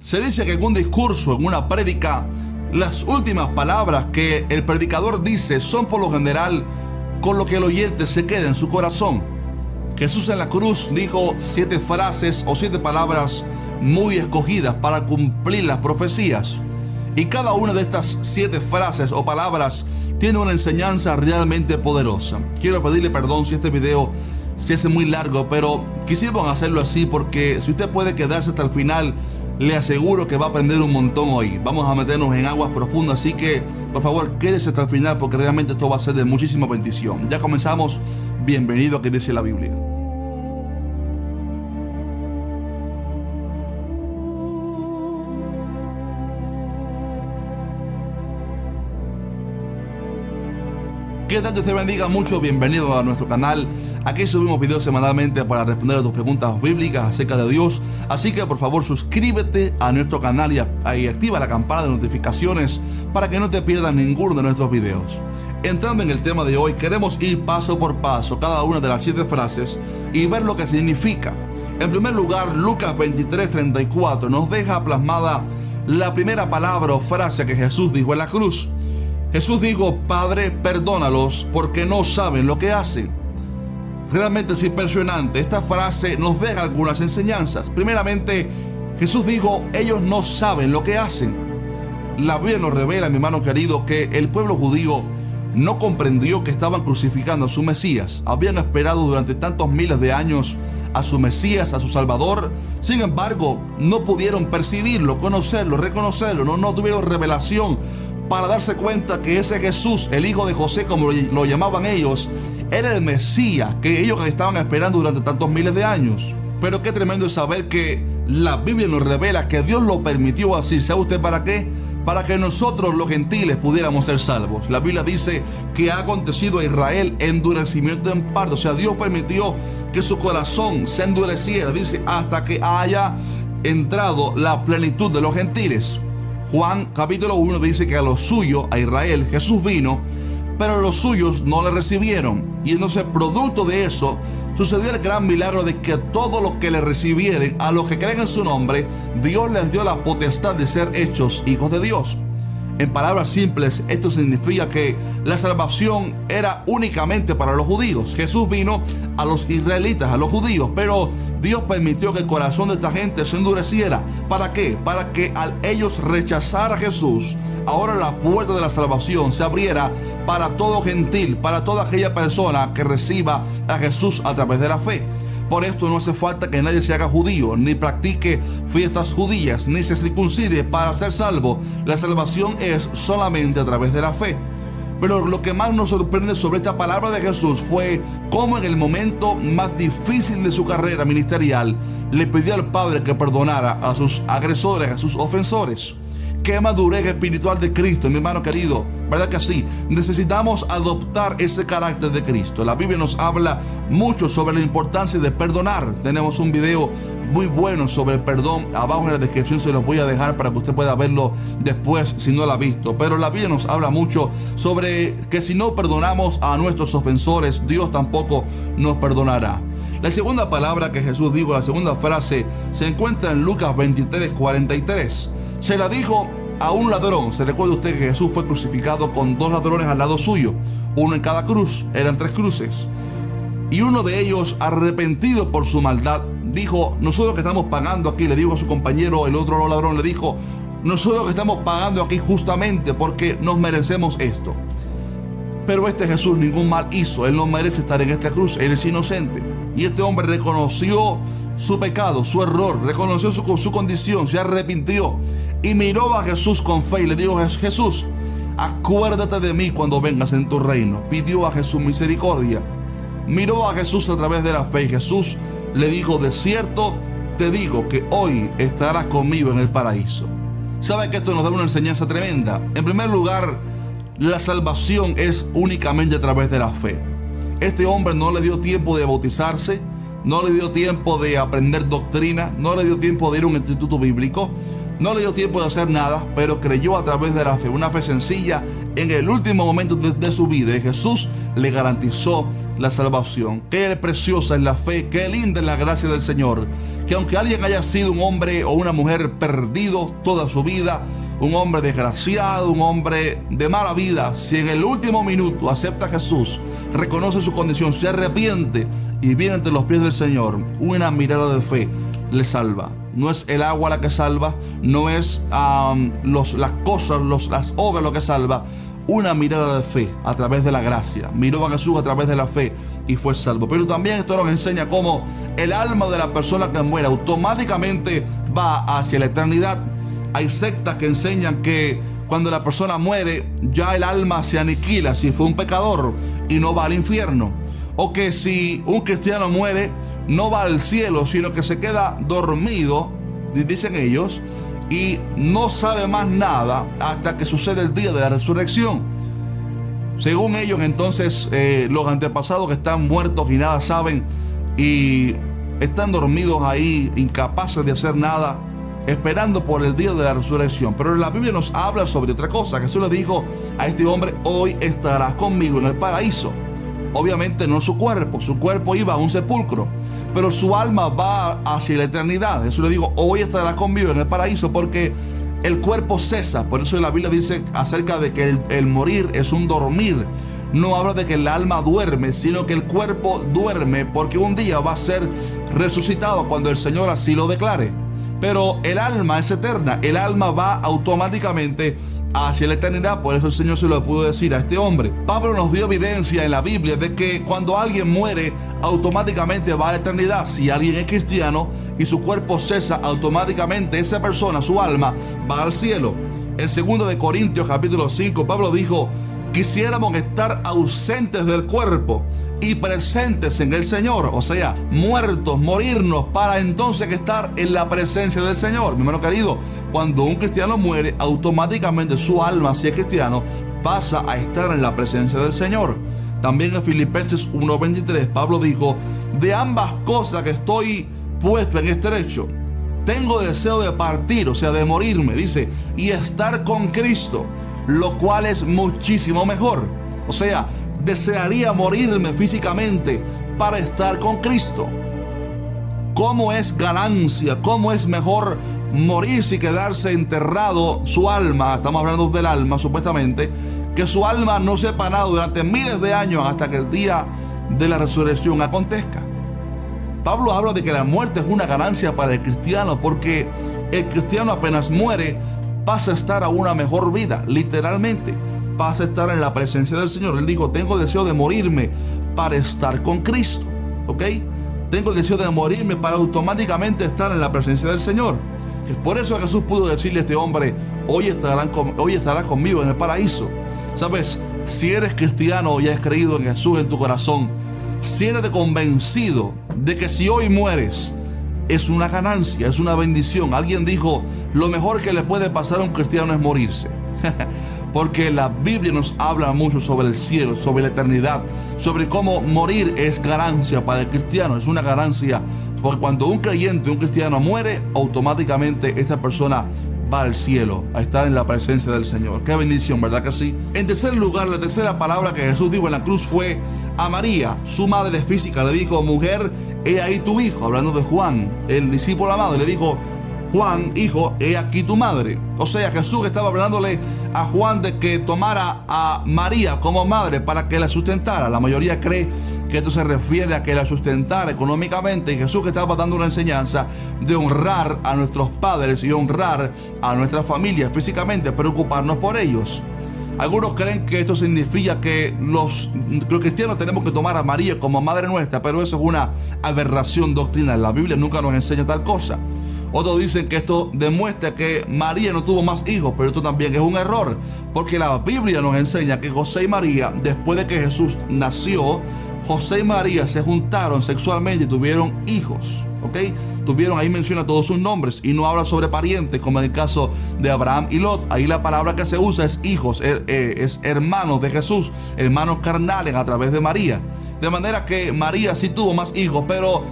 Se dice que en un discurso, en una prédica, las últimas palabras que el predicador dice son por lo general con lo que el oyente se queda en su corazón. Jesús en la cruz dijo 7 frases o 7 palabras muy escogidas para cumplir las profecías. Y cada una de estas 7 frases o palabras tiene una enseñanza realmente poderosa. Quiero pedirle perdón si este video se hace muy largo, pero quisimos hacerlo así porque si usted puede quedarse hasta el final, le aseguro que va a aprender un montón hoy. Vamos a meternos en aguas profundas, así que por favor quédese hasta el final porque realmente esto va a ser de muchísima bendición. Ya comenzamos. Bienvenido a Que Dice la Biblia. ¿Qué tal? Dios te bendiga mucho, bienvenido a nuestro canal. Aquí subimos videos semanalmente para responder a tus preguntas bíblicas acerca de Dios. Así que por favor suscríbete a nuestro canal y activa la campana de notificaciones para que no te pierdas ninguno de nuestros videos. Entrando en el tema de hoy, queremos ir paso por paso cada una de las 7 frases y ver lo que significa. En primer lugar, Lucas 23:34 nos deja plasmada la primera palabra o frase que Jesús dijo en la cruz. Jesús dijo: Padre, perdónalos porque no saben lo que hacen. Realmente es impresionante. Esta frase nos deja algunas enseñanzas. Primeramente, Jesús dijo: ellos no saben lo que hacen. La Biblia nos revela, mi hermano querido, que el pueblo judío no comprendió que estaban crucificando a su Mesías. Habían esperado durante tantos miles de años a su Mesías, a su Salvador. Sin embargo, no pudieron percibirlo, conocerlo, reconocerlo. No tuvieron revelación para darse cuenta que ese Jesús, el hijo de José, como lo llamaban ellos, era el Mesías que ellos estaban esperando durante tantos miles de años. Pero qué tremendo es saber que la Biblia nos revela que Dios lo permitió así. ¿Sabe usted para qué? Para que nosotros los gentiles pudiéramos ser salvos. La Biblia dice que ha acontecido a Israel endurecimiento en parte. O sea, Dios permitió que su corazón se endureciera, dice, hasta que haya entrado la plenitud de los gentiles. Juan capítulo 1 dice que a los suyos, a Israel, Jesús vino, pero los suyos no le recibieron. Y entonces, producto de eso, sucedió el gran milagro de que todos los que le recibieren, a los que creen en su nombre, Dios les dio la potestad de ser hechos hijos de Dios. En palabras simples, esto significa que la salvación era únicamente para los judíos. Jesús vino a los israelitas, a los judíos, pero Dios permitió que el corazón de esta gente se endureciera. ¿Para qué? Para que al ellos rechazar a Jesús, ahora la puerta de la salvación se abriera para todo gentil, para toda aquella persona que reciba a Jesús a través de la fe. Por esto no hace falta que nadie se haga judío, ni practique fiestas judías, ni se circuncide para ser salvo. La salvación es solamente a través de la fe. Pero lo que más nos sorprende sobre esta palabra de Jesús fue cómo en el momento más difícil de su carrera ministerial le pidió al Padre que perdonara a sus agresores, a sus ofensores. Qué madurez espiritual de Cristo, mi hermano querido. ¿Verdad que sí? Necesitamos adoptar ese carácter de Cristo. La Biblia nos habla mucho sobre la importancia de perdonar. Tenemos un video muy bueno sobre el perdón. Abajo en la descripción se los voy a dejar para que usted pueda verlo después si no lo ha visto. Pero la Biblia nos habla mucho sobre que si no perdonamos a nuestros ofensores, Dios tampoco nos perdonará. La segunda palabra que Jesús dijo, la segunda frase, se encuentra en Lucas 23:43. Se la dijo a un ladrón. Se recuerda usted que Jesús fue crucificado con 2 ladrones al lado suyo, uno en cada cruz, eran 3 cruces. Y uno de ellos, arrepentido por su maldad, dijo: nosotros que estamos pagando aquí, le dijo a su compañero, el otro ladrón le dijo: nosotros que estamos pagando aquí justamente porque nos merecemos esto. Pero este Jesús ningún mal hizo, él no merece estar en esta cruz, él es inocente. Y este hombre reconoció su pecado, su error, reconoció su condición, se arrepintió y miró a Jesús con fe y le dijo: Jesús, acuérdate de mí cuando vengas en tu reino. Pidió a Jesús misericordia, miró a Jesús a través de la fe y Jesús le dijo: de cierto te digo que hoy estarás conmigo en el paraíso. ¿Sabe que esto nos da una enseñanza tremenda? En primer lugar, la salvación es únicamente a través de la fe. Este hombre no le dio tiempo de bautizarse, no le dio tiempo de aprender doctrina, no le dio tiempo de ir a un instituto bíblico, no le dio tiempo de hacer nada, pero creyó a través de la fe, una fe sencilla en el último momento de su vida, y Jesús le garantizó la salvación. Qué preciosa es la fe, qué linda es la gracia del Señor, que aunque alguien haya sido un hombre o una mujer perdido toda su vida, un hombre desgraciado, un hombre de mala vida, si en el último minuto acepta a Jesús, reconoce su condición, se arrepiente y viene ante los pies del Señor, una mirada de fe le salva. No es el agua la que salva, no es las cosas, las obras lo que salva. Una mirada de fe a través de la gracia. Miró a Jesús a través de la fe y fue salvo. Pero también esto nos enseña cómo el alma de la persona que muere automáticamente va hacia la eternidad. Hay sectas que enseñan que cuando la persona muere, ya el alma se aniquila si fue un pecador y no va al infierno. O que si un cristiano muere, no va al cielo, sino que se queda dormido, dicen ellos, y no sabe más nada hasta que sucede el día de la resurrección. Según ellos, entonces, los antepasados que están muertos y nada saben y están dormidos ahí, incapaces de hacer nada, esperando por el día de la resurrección. Pero la Biblia nos habla sobre otra cosa. Jesús le dijo a este hombre: hoy estarás conmigo en el paraíso. Obviamente no su cuerpo iba a un sepulcro, pero su alma va hacia la eternidad. Jesús le dijo: hoy estarás conmigo en el paraíso, porque el cuerpo cesa. Por eso la Biblia dice acerca de que el morir es un dormir. No habla de que el alma duerme, sino que el cuerpo duerme, porque un día va a ser resucitado cuando el Señor así lo declare. Pero el alma es eterna, el alma va automáticamente hacia la eternidad. Por eso el Señor se lo pudo decir a este hombre. Pablo nos dio evidencia en la Biblia de que cuando alguien muere, automáticamente va a la eternidad. Si alguien es cristiano y su cuerpo cesa, automáticamente esa persona, su alma, va al cielo. En 2 de Corintios capítulo 5, Pablo dijo: quisiéramos estar ausentes del cuerpo y presentes en el Señor. O sea, muertos, morirnos, para entonces estar en la presencia del Señor. Mi hermano querido, cuando un cristiano muere, automáticamente su alma, si es cristiano, pasa a estar en la presencia del Señor. También en Filipenses 1:23, Pablo dijo: de ambas cosas que estoy puesto en estrecho, tengo deseo de partir, o sea, de morirme, dice, y estar con Cristo, lo cual es muchísimo mejor. O sea, desearía morirme físicamente para estar con Cristo. ¿Cómo es ganancia? ¿Cómo es mejor morirse y quedarse enterrado su alma? Estamos hablando del alma, supuestamente, que su alma no sepa nada durante miles de años hasta que el día de la resurrección acontezca. Pablo habla de que la muerte es una ganancia para el cristiano, porque el cristiano apenas muere pasa a estar a una mejor vida, literalmente pasa a estar en la presencia del Señor. Él dijo: tengo deseo de morirme para estar con Cristo, ¿ok? Tengo deseo de morirme para automáticamente estar en la presencia del Señor. Es por eso que Jesús pudo decirle a este hombre: hoy estarás conmigo en el paraíso. ¿Sabes? Si eres cristiano y has creído en Jesús en tu corazón, siéntete convencido de que si hoy mueres, es una ganancia, es una bendición. Alguien dijo: lo mejor que le puede pasar a un cristiano es morirse. Porque la Biblia nos habla mucho sobre el cielo, sobre la eternidad, sobre cómo morir es ganancia para el cristiano. Es una ganancia, porque cuando un creyente, un cristiano muere, automáticamente esta persona va al cielo, a estar en la presencia del Señor. Qué bendición, ¿verdad que sí? En tercer lugar, la tercera palabra que Jesús dijo en la cruz fue a María, su madre física. Le dijo: mujer, he ahí tu hijo. Hablando de Juan, el discípulo amado, le dijo: Juan, hijo, he aquí tu madre. O sea, Jesús estaba hablándole a Juan de que tomara a María como madre para que la sustentara. La mayoría cree que esto se refiere a que la sustentara económicamente, y Jesús que estaba dando una enseñanza de honrar a nuestros padres y honrar a nuestra familia físicamente, preocuparnos por ellos. Algunos creen que esto significa que los cristianos tenemos que tomar a María como madre nuestra, pero eso es una aberración doctrinal. La Biblia nunca nos enseña tal cosa. Otros dicen que esto demuestra que María no tuvo más hijos, pero esto también es un error, porque la Biblia nos enseña que José y María, después de que Jesús nació, José y María se juntaron sexualmente y tuvieron hijos, ¿ok? Ahí menciona todos sus nombres y no habla sobre parientes, como en el caso de Abraham y Lot. Ahí la palabra que se usa es hijos, es hermanos de Jesús, hermanos carnales a través de María. De manera que María sí tuvo más hijos, pero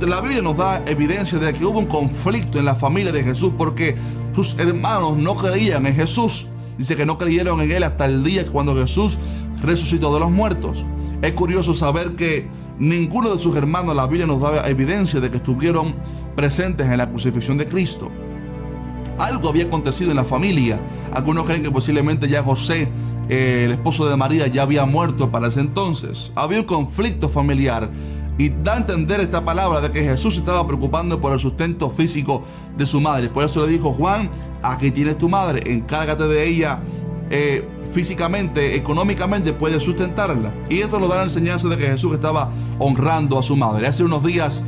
La Biblia nos da evidencia de que hubo un conflicto en la familia de Jesús porque sus hermanos no creían en Jesús. Dice que no creyeron en Él hasta el día cuando Jesús resucitó de los muertos. Es curioso saber que ninguno de sus hermanos, la Biblia nos da evidencia de que estuvieron presentes en la crucifixión de Cristo. Algo había acontecido en la familia. Algunos creen que posiblemente ya José, el esposo de María, ya había muerto para ese entonces. Había un conflicto familiar. Y da a entender esta palabra de que Jesús estaba preocupando por el sustento físico de su madre. Por eso le dijo: Juan, aquí tienes tu madre, encárgate de ella físicamente, económicamente, puedes sustentarla. Y esto nos da la enseñanza de que Jesús estaba honrando a su madre. Hace unos días,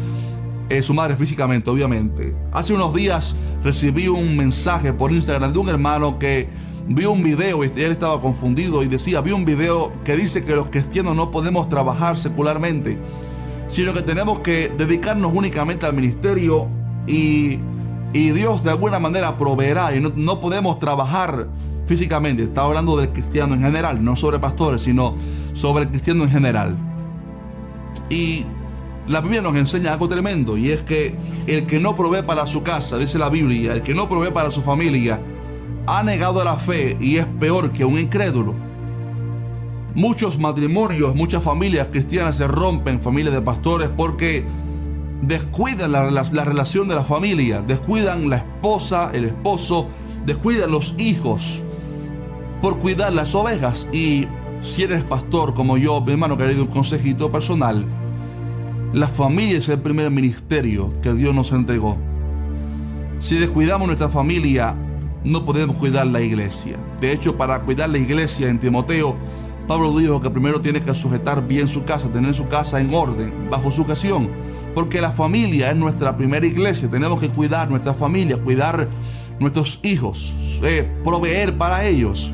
su madre físicamente, obviamente. Hace unos días recibí un mensaje por Instagram de un hermano que vio un video y él estaba confundido y decía, vi un video que dice que los cristianos no podemos trabajar secularmente, sino que tenemos que dedicarnos únicamente al ministerio y Dios de alguna manera proveerá y no podemos trabajar físicamente. Estaba hablando del cristiano en general, no sobre pastores, sino sobre el cristiano en general. Y la Biblia nos enseña algo tremendo, y es que el que no provee para su casa, dice la Biblia, el que no provee para su familia, ha negado la fe y es peor que un incrédulo. Muchos matrimonios, muchas familias cristianas se rompen, familias de pastores, porque descuidan la relación de la familia, descuidan la esposa, el esposo, descuidan los hijos por cuidar las ovejas. Y si eres pastor como yo, mi hermano querido, un consejito personal: la familia es el primer ministerio que Dios nos entregó. Si descuidamos nuestra familia, no podemos cuidar la iglesia. De hecho, para cuidar la iglesia, en Timoteo, Pablo dijo que primero tiene que sujetar bien su casa, tener su casa en orden, bajo sujeción, porque la familia es nuestra primera iglesia. Tenemos que cuidar nuestra familia, cuidar nuestros hijos, proveer para ellos.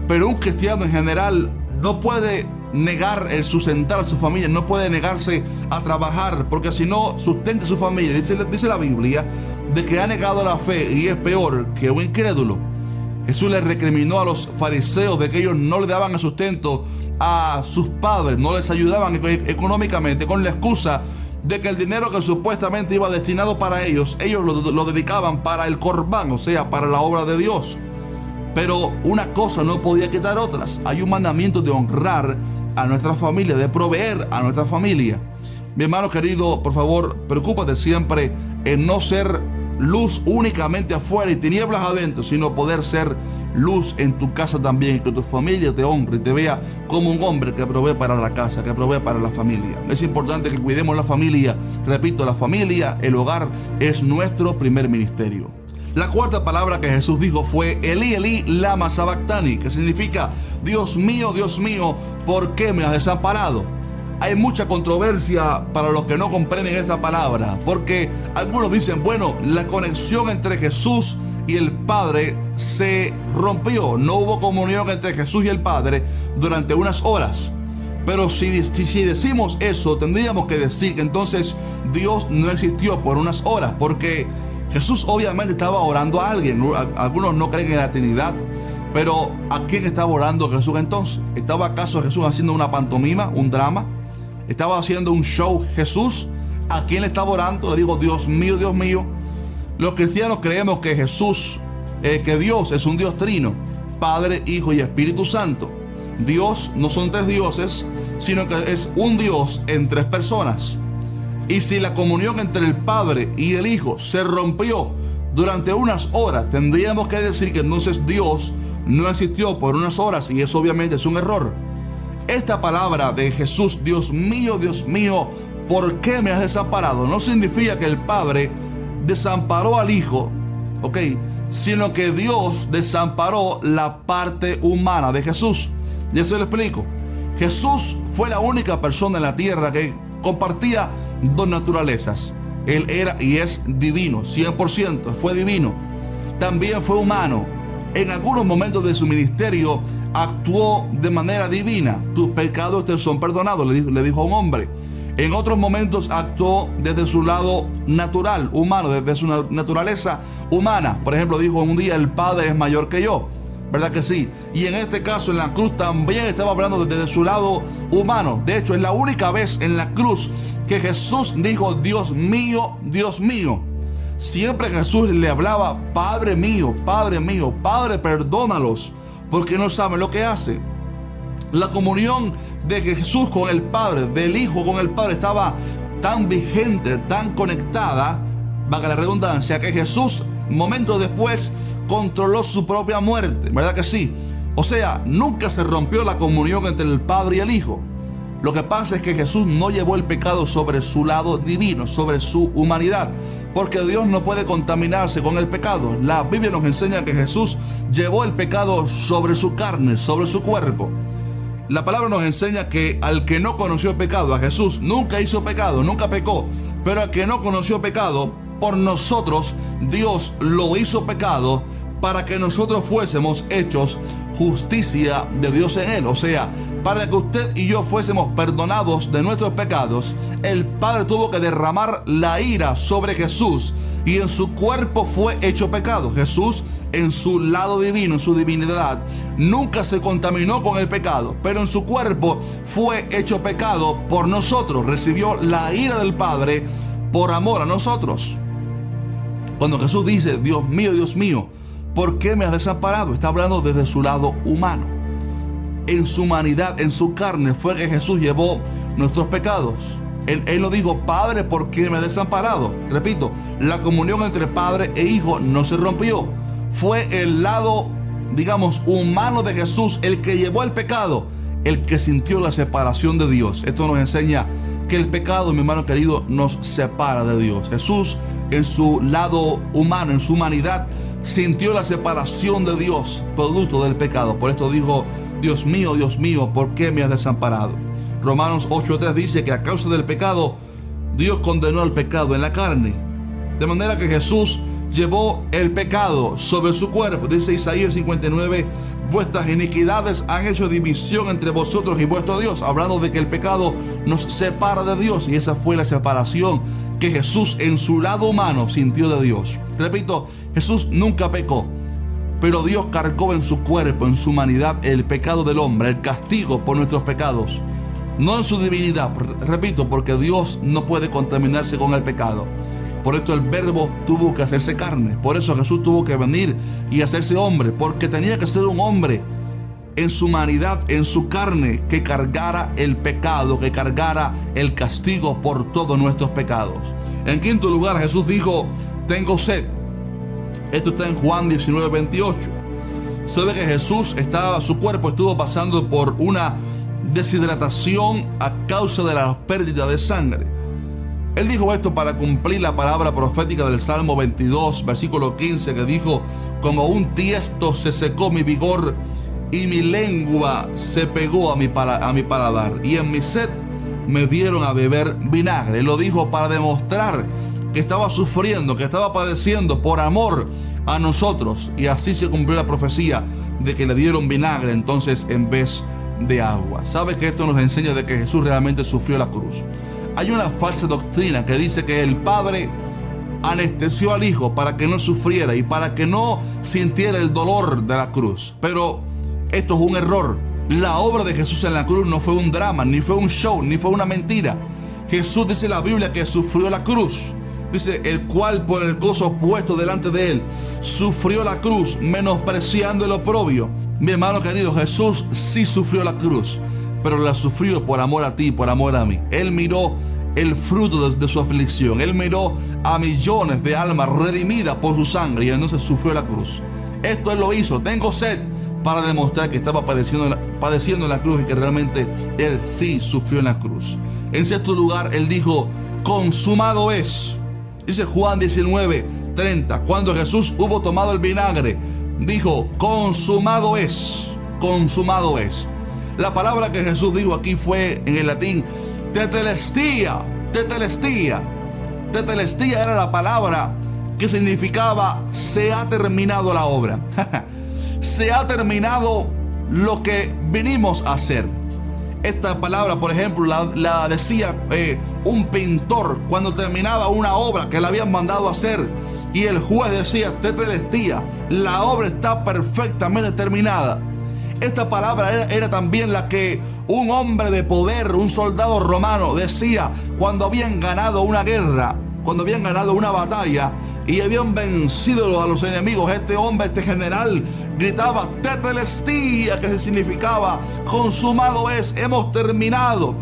Pero un cristiano en general no puede negar el sustentar a su familia, no puede negarse a trabajar, porque si no sustenta a su familia, dice la Biblia, de que ha negado la fe y es peor que un incrédulo. Jesús le recriminó a los fariseos de que ellos no le daban el sustento a sus padres, no les ayudaban económicamente, con la excusa de que el dinero que supuestamente iba destinado para ellos lo dedicaban para el corbán, o sea, para la obra de Dios. Pero una cosa no podía quitar otras. Hay un mandamiento de honrar a nuestra familia, de proveer a nuestra familia. Mi hermano querido, por favor, preocúpate siempre en no ser luz únicamente afuera y tinieblas adentro, sino poder ser luz en tu casa también, y que tu familia te honre y te vea como un hombre que provee para la casa, que provee para la familia. Es importante que cuidemos la familia. Repito, la familia, el hogar, es nuestro primer ministerio. La cuarta palabra que Jesús dijo fue Elí, Elí, lama sabactani, que significa: Dios mío, ¿por qué me has desamparado? Hay mucha controversia para los que no comprenden esta palabra, porque algunos dicen, bueno, la conexión entre Jesús y el Padre se rompió. No hubo comunión entre Jesús y el Padre durante unas horas. Pero si decimos eso, tendríamos que decir que entonces Dios no existió por unas horas, porque Jesús obviamente estaba orando a alguien. Algunos no creen en la Trinidad, pero ¿a quién estaba orando Jesús entonces? ¿Estaba acaso Jesús haciendo una pantomima, un drama? ¿Estaba haciendo un show Jesús? ¿A quién le estaba orando? Le digo, Dios mío, Dios mío. Los cristianos creemos que que Dios es un Dios trino, Padre, Hijo y Espíritu Santo. Dios no son tres dioses, sino que es un Dios en tres personas. Y si la comunión entre el Padre y el Hijo se rompió durante unas horas, tendríamos que decir que entonces Dios no existió por unas horas, y eso obviamente es un error. Esta palabra de Jesús, Dios mío, ¿por qué me has desamparado?, no significa que el Padre desamparó al Hijo, sino que Dios desamparó la parte humana de Jesús. Y eso lo explico. Jesús fue la única persona en la tierra que compartía dos naturalezas. Él era y es divino, 100%, fue divino. También fue humano. En algunos momentos de su ministerio actuó de manera divina. Tus pecados te son perdonados, le dijo a un hombre. En otros momentos actuó desde su lado natural, humano, desde su naturaleza humana. Por ejemplo, dijo un día: el Padre es mayor que yo. ¿verdad que sí? Y en este caso en la cruz también estaba hablando desde su lado humano. De hecho, es la única vez en la cruz que Jesús dijo, Dios mío, Dios mío. Siempre Jesús le hablaba, Padre mío, Padre, perdónalos, porque no saben lo que hacen. La comunión de Jesús con el Padre, del Hijo con el Padre, estaba tan vigente, tan conectada, valga la redundancia, que Jesús momentos después controló su propia muerte, ¿verdad que sí? O sea, nunca se rompió la comunión entre el Padre y el Hijo. Lo que pasa es que Jesús no llevó el pecado sobre su lado divino, sobre su humanidad, porque Dios no puede contaminarse con el pecado. La Biblia nos enseña que Jesús llevó el pecado sobre su carne, sobre su cuerpo. La palabra nos enseña que al que no conoció pecado, a Jesús nunca hizo pecado, nunca pecó, pero al que no conoció pecado, por nosotros Dios lo hizo pecado para que nosotros fuésemos hechos justicia de Dios en él. O sea, para que usted y yo fuésemos perdonados de nuestros pecados, el Padre tuvo que derramar la ira sobre Jesús y en su cuerpo fue hecho pecado. Jesús, en su lado divino, en su divinidad, nunca se contaminó con el pecado, pero en su cuerpo fue hecho pecado por nosotros. Recibió la ira del Padre por amor a nosotros. Cuando Jesús dice, Dios mío, ¿por qué me has desamparado? Está hablando desde su lado humano. En su humanidad, en su carne, fue que Jesús llevó nuestros pecados. Él no dijo, Padre, ¿por qué me has desamparado? Repito, la comunión entre Padre e Hijo no se rompió. Fue el lado, digamos, humano de Jesús el que llevó el pecado, el que sintió la separación de Dios. Esto nos enseña que el pecado, mi hermano querido, nos separa de Dios. Jesús, en su lado humano, en su humanidad, sintió la separación de Dios, producto del pecado. Por esto dijo, Dios mío, ¿por qué me has desamparado? Romanos 8:3 dice que a causa del pecado, Dios condenó al pecado en la carne. De manera que Jesús llevó el pecado sobre su cuerpo. Dice Isaías 59, vuestras iniquidades han hecho división entre vosotros y vuestro Dios. Hablando de que el pecado nos separa de Dios. Y esa fue la separación que Jesús en su lado humano sintió de Dios. Repito, Jesús nunca pecó, pero Dios cargó en su cuerpo, en su humanidad, el pecado del hombre, el castigo por nuestros pecados. No en su divinidad, repito, porque Dios no puede contaminarse con el pecado. Por esto el Verbo tuvo que hacerse carne. Por eso Jesús tuvo que venir y hacerse hombre, porque tenía que ser un hombre en su humanidad, en su carne, que cargara el pecado, que cargara el castigo por todos nuestros pecados. En quinto lugar, Jesús dijo, tengo sed. Esto está en Juan 19:28. Sabe que Jesús su cuerpo estuvo pasando por una deshidratación a causa de la pérdida de sangre. Él dijo esto para cumplir la palabra profética del Salmo 22, versículo 15, que dijo, como un tiesto se secó mi vigor y mi lengua se pegó a mi paladar, y en mi sed me dieron a beber vinagre. Él lo dijo para demostrar que estaba sufriendo, que estaba padeciendo por amor a nosotros, y así se cumplió la profecía de que le dieron vinagre entonces en vez de agua. ¿Sabe que esto nos enseña de que Jesús realmente sufrió la cruz? Hay una falsa doctrina que dice que el Padre anestesió al Hijo para que no sufriera y para que no sintiera el dolor de la cruz. Pero esto es un error. La obra de Jesús en la cruz no fue un drama, ni fue un show, ni fue una mentira. Jesús, dice la Biblia, que sufrió la cruz. Dice, el cual por el gozo puesto delante de él sufrió la cruz, menospreciando el oprobio. Mi hermano querido, Jesús sí sufrió la cruz, pero la sufrió por amor a ti, por amor a mí. Él miró el fruto de su aflicción. Él miró a millones de almas redimidas por su sangre y entonces sufrió la cruz. Esto Él lo hizo. Tengo sed, para demostrar que estaba padeciendo en la cruz y que realmente Él sí sufrió en la cruz. En sexto lugar, Él dijo, consumado es. Dice Juan 19:30, cuando Jesús hubo tomado el vinagre, dijo, consumado es, consumado es. La palabra que Jesús dijo aquí fue en el latín, tetelestia, tetelestia. Tetelestia era la palabra que significaba, se ha terminado la obra. Se ha terminado lo que vinimos a hacer. Esta palabra, por ejemplo, la decía un pintor cuando terminaba una obra que le habían mandado a hacer. Y el juez decía: tetelestía, la obra está perfectamente terminada. Esta palabra era también la que un hombre de poder, un soldado romano, decía cuando habían ganado una guerra, cuando habían ganado una batalla y habían vencido a los enemigos. Este hombre, este general, gritaba tetelestía, que significaba consumado es, hemos terminado,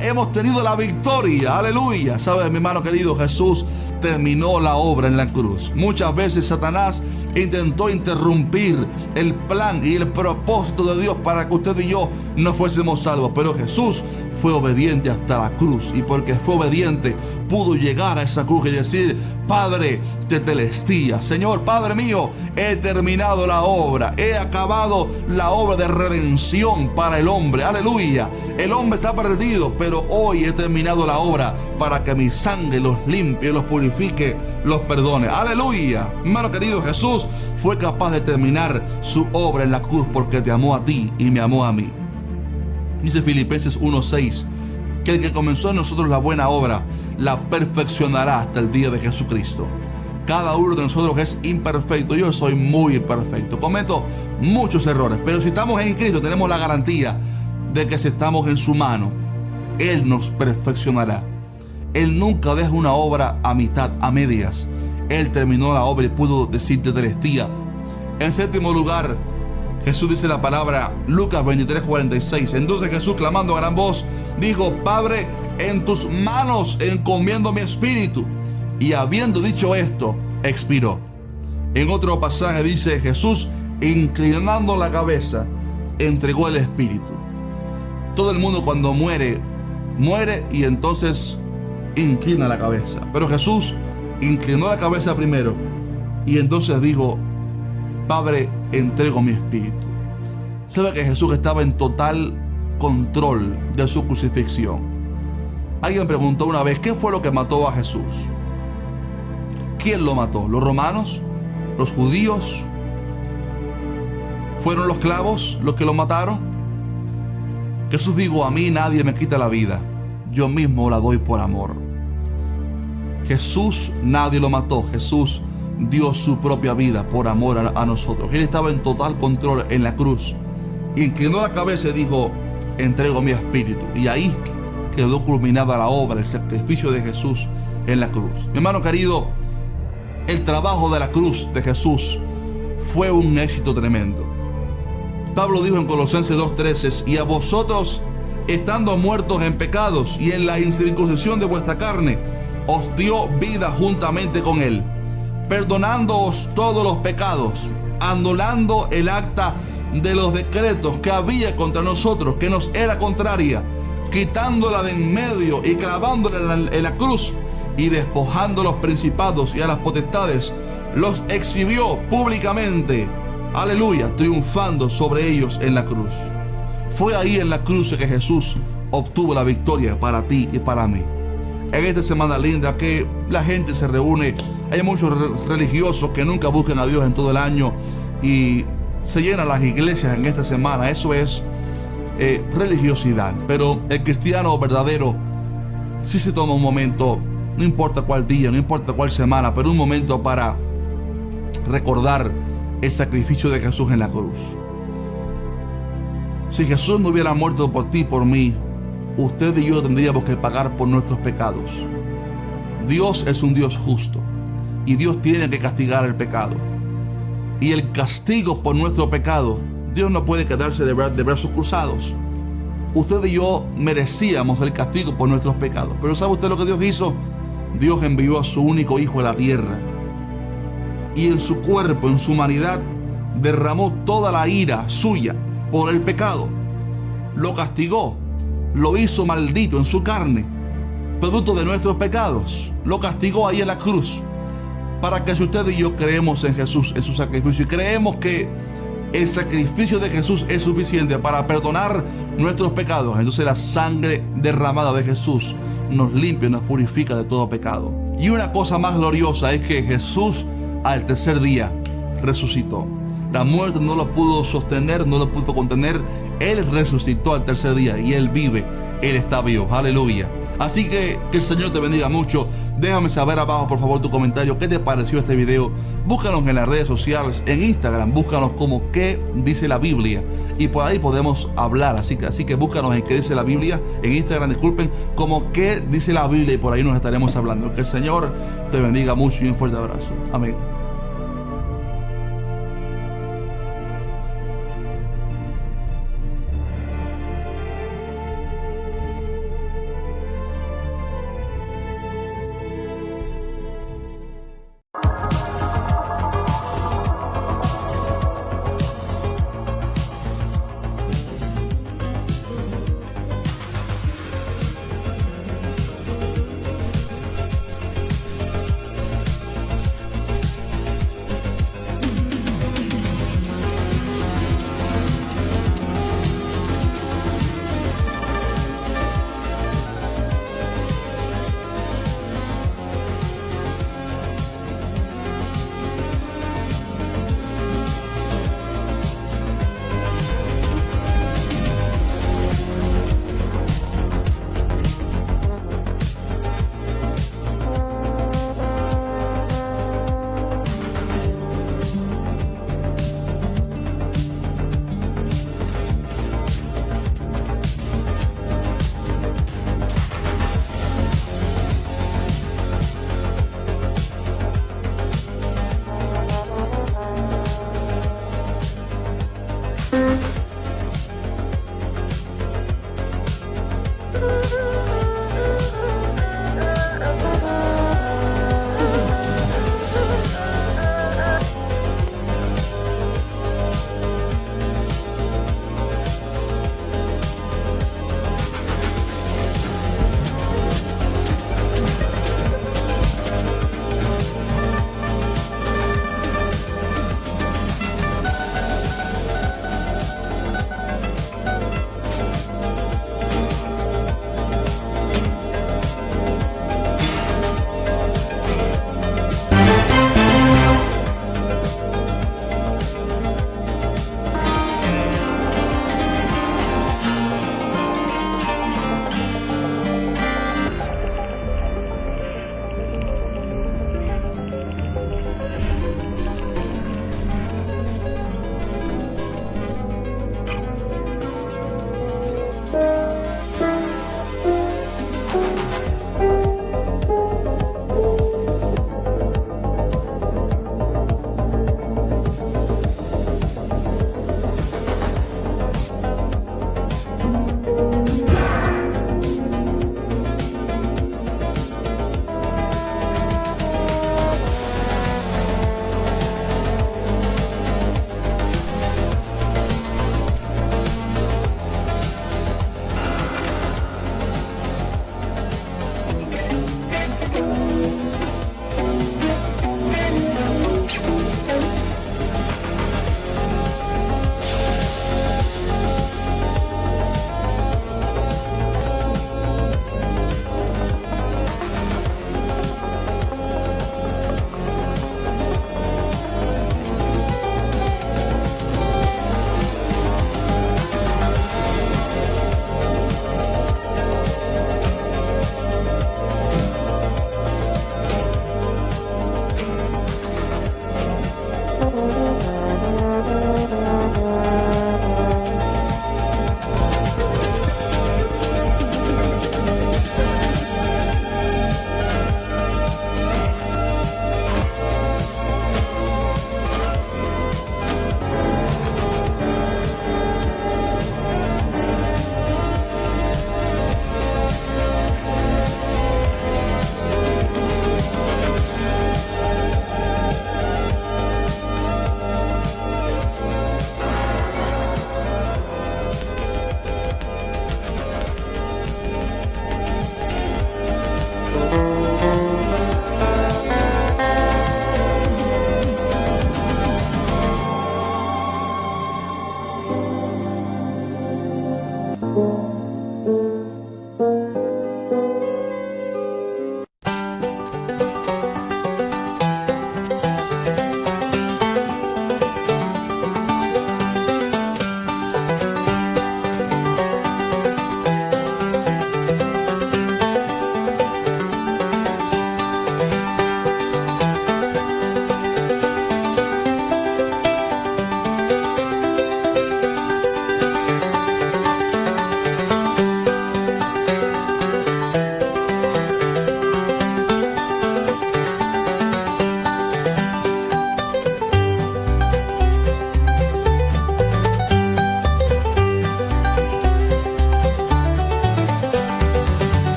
hemos tenido la victoria, aleluya. ¿Sabes, mi hermano querido? Jesús terminó la obra en la cruz. Muchas veces Satanás intentó interrumpir el plan y el propósito de Dios para que usted y yo no fuésemos salvos, pero Jesús fue obediente hasta la cruz, y porque fue obediente pudo llegar a esa cruz y decir: Padre, tetelestía, Señor, Padre mío, he terminado la obra, he acabado la obra de redención para el hombre, aleluya. El hombre está perdido, pero hoy he terminado la obra para que mi sangre los limpie, los purifique, los perdone, aleluya. Hermano querido, Jesús fue capaz de terminar su obra en la cruz porque te amó a ti y me amó a mí. Dice Filipenses 1:6 que el que comenzó en nosotros la buena obra la perfeccionará hasta el día de Jesucristo. Cada uno de nosotros es imperfecto. Yo soy muy imperfecto, cometo muchos errores, pero si estamos en Cristo tenemos la garantía de que si estamos en su mano, Él nos perfeccionará. Él nunca deja una obra a mitad, a medias. Él terminó la obra y pudo decir tetelestía. En séptimo lugar, Jesús dice la palabra, Lucas 23:46. Entonces Jesús, clamando a gran voz, dijo: Padre, en tus manos encomiendo mi espíritu. Y habiendo dicho esto, expiró. En otro pasaje dice: Jesús, inclinando la cabeza, entregó el espíritu. Todo el mundo cuando muere y entonces inclina la cabeza. Pero Jesús inclinó la cabeza primero y entonces dijo: Padre, entrego mi espíritu. ¿Sabe que Jesús estaba en total control de su crucifixión? Alguien preguntó una vez: ¿qué fue lo que mató a Jesús? ¿Quién lo mató? ¿Los romanos? ¿Los judíos? ¿Fueron los clavos los que lo mataron? Jesús dijo: a mí nadie me quita la vida, yo mismo la doy por amor. Jesús nadie lo mató. Jesús dio su propia vida por amor a nosotros. Él estaba en total control en la cruz. Inclinó la cabeza y dijo: entrego mi espíritu. Y ahí quedó culminada la obra, el sacrificio de Jesús en la cruz. Mi hermano querido, el trabajo de la cruz de Jesús fue un éxito tremendo. Pablo dijo en Colosenses 2:13: y a vosotros, estando muertos en pecados y en la incircuncisión de vuestra carne, os dio vida juntamente con él, perdonándoos todos los pecados, anulando el acta de los decretos que había contra nosotros, que nos era contraria, quitándola de en medio y clavándola en la cruz, y despojando a los principados y a las potestades, los exhibió públicamente, aleluya, triunfando sobre ellos en la cruz. Fue ahí en la cruz que Jesús obtuvo la victoria para ti y para mí. En esta semana linda que la gente se reúne, hay muchos religiosos que nunca buscan a Dios en todo el año y se llenan las iglesias en esta semana. Eso es religiosidad. Pero el cristiano verdadero sí se toma un momento, no importa cuál día, no importa cuál semana, pero un momento para recordar el sacrificio de Jesús en la cruz. Si Jesús no hubiera muerto por ti y por mí, usted y yo tendríamos que pagar por nuestros pecados. Dios es un Dios justo y Dios tiene que castigar el pecado. Y el castigo por nuestro pecado, Dios no puede quedarse de brazos cruzados. Usted y yo merecíamos el castigo por nuestros pecados. Pero ¿sabe usted lo que Dios hizo? Dios envió a su único Hijo a la tierra. Y en su cuerpo, en su humanidad, derramó toda la ira suya por el pecado. Lo castigó. Lo hizo maldito en su carne, producto de nuestros pecados. Lo castigó ahí en la cruz, para que si usted y yo creemos en Jesús, en su sacrificio, y creemos que el sacrificio de Jesús es suficiente para perdonar nuestros pecados, entonces la sangre derramada de Jesús nos limpia, nos purifica de todo pecado. Y una cosa más gloriosa es que Jesús al tercer día resucitó. La muerte no lo pudo sostener, no lo pudo contener. Él resucitó al tercer día y Él vive, Él está vivo. Aleluya. Así que el Señor te bendiga mucho. Déjame saber abajo, por favor, tu comentario. ¿Qué te pareció este video? Búscanos en las redes sociales, en Instagram. Búscanos como ¿Qué dice la Biblia? Y por ahí podemos hablar. Así que búscanos en ¿Qué dice la Biblia? En Instagram, disculpen, como ¿Qué dice la Biblia? Y por ahí nos estaremos hablando. Que el Señor te bendiga mucho y un fuerte abrazo. Amén.